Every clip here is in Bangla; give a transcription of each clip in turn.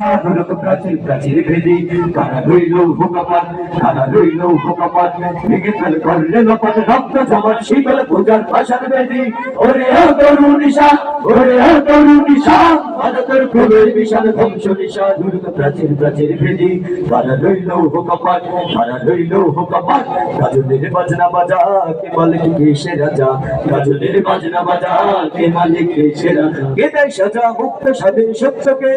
প্রাচীর প্রাচীর ভেদি কারা রইল হুকাপাত কারা রইল হুকাপাত ভেঙে ফেল করলে লোপাত রক্ত জমাট শীতল পূজার ভাষার বেদি ওরে তরুণ নিশা ওরে তরুণ নিশা মাদকের প্রবেশ বিশাল ধ্বংস নিশা দুর্গ প্রাচীর প্রাচীর ভেদি কারা রইল হুকাপাত কারা রইল হুকাপাত গাজনের বাজনা বাজা কে মালিক কে সে রাজা গাজনের বাজনা বাজা কে মালিক কে সে রাজা কে দেয় সাজা মুক্ত স্বাধীন সত্যকে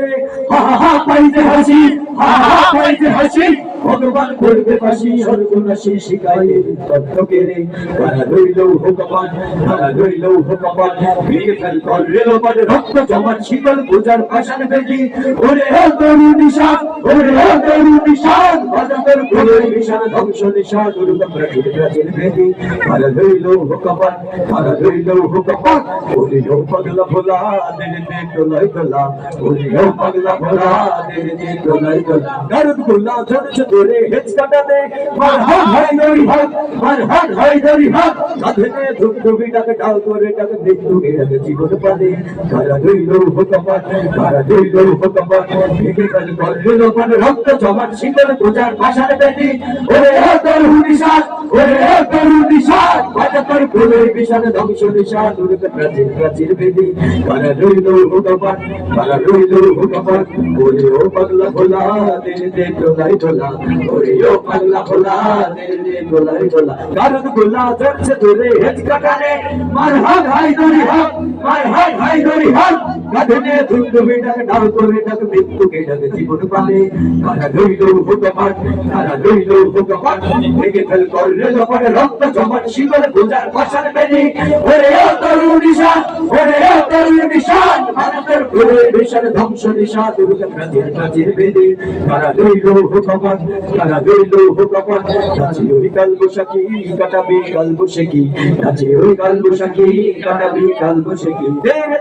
হা হা পাইতে হাসি হা হা পাইতে হাসি ভগবান করবে ফাঁসি সর্বনাশী শিখায় তত্ত্বকে রে কারা রইল হুকাপাত কারা রইল হুকাপাত ভেঙে ফেল করলে লোপাট রক্ত জমাট শীতল পূজার ভাষার বেদি ওরে তরুণ নিশা ওরে তরুণ নিশা বাজাতের প্রলয় বিশাল ধ্বংস নিশা দুর্গ প্রাচীর প্রাচীর বেদি কারা রইল হুকাপাত কারা রইল হুকাপাত ওরে পাগলা ভোলা দিল দে তোলাই তোলা ওরে পাগলা ভোলা দিল দে তোলাই তোলা গারদ গোলা ঝরছে তোরে হেচ কাটাতে মার হাত হয় দড়ি হাত মার হাত হয় দড়ি হাত সাধনে ধুবধুবি ডাকে ডাল করে ডাকে মৃত্যু গেড়ে জীবন পালে কারা রইল হুকাপাত কারা রইল হুকাপাত ভেঙে ফেল করলে লোপাট রক্ত জমাট শীতল পূজার ভাষার বেদি ওরে তরুণ নিশা ওরে তরুণ নিশা বাজাতের প্রলয় বিশাল ধ্বংস নিশা দুর্গ প্রাচীর প্রাচীর বেদি কারা রইল হুকাপাত কারা রইল হুকাপাত ওরে পাগলা ভোলা দিল দে তোলাই তোলা ওরে পাগলা ভোলা দিল দে তোলাই তোলা গারদ গোলা ঝরছে তোরে হেজ কাটানে মার হাত হাই দড়ি হাত মার হাত হাই দড়ি হাত গাধনে ধুন্দুবি ডাকে ডাল করে ডাকে মৃত্যুকে ডাকে জীবন পালে কারা রইল হুকাপাত কারা রইল হুকাপাত ভেঙে ফেল করলে লোপাট রক্ত জমাট শীতল পূজার ভাষার বেদি ওরে তরুণ নিশা ওরে তরুণ নিশা ভারতের প্রলয় বিশাল ধ্বংস নিশা দুর্গ প্রাচীর প্রাচীর বেদি কারা রইল হুকাপাত কারা রইল হুকাপাত নাচি ওই কাল বৈশাখী কাটাবি কাল বৈশাখী নাচি ওই কাল বৈশাখী কাটাবি কাল বৈশাখী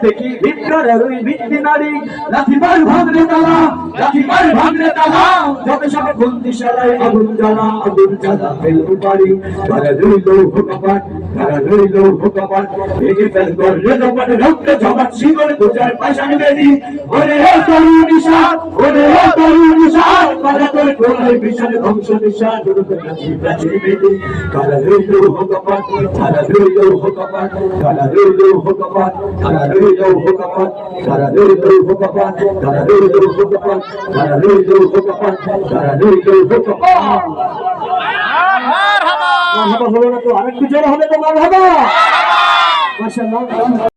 দেখি ভিক্ষার ওই ভিত্তি নারী লাঠিবার ভাঙরে তালা লাঠিবার ভাঙরে তালা যত সব বন্দিশালায় আগুন জ্বালা ফেলবো পারি কারা রইল হুকাপাত কারা রইল হুকাপাত ভেঙে ফেল করলে লোপাট রক্ত জমাট শীতল পূজার ভাষার বেদি ওরে তরুণ নিশা ওরে তরুণ নিশা বাজাতের প্রলয় বিশাল ধ্বংস নিশা দুর্গ প্রাচীর প্রাচীর বেদি কারা রইল হুকাপাত কারা রইল হুকাপাত কারা রইল হুকাপাত কারা রইল হুকাপাত কারা রইল হুকাপাত কারা রইল হুকাপাত কারা রইল হুকাপাত কারা রইল হুকাপাত মারহাবা হলো না তো আরেকটু জোরে হবে তো মারহাবা মাশাআল্লাহ।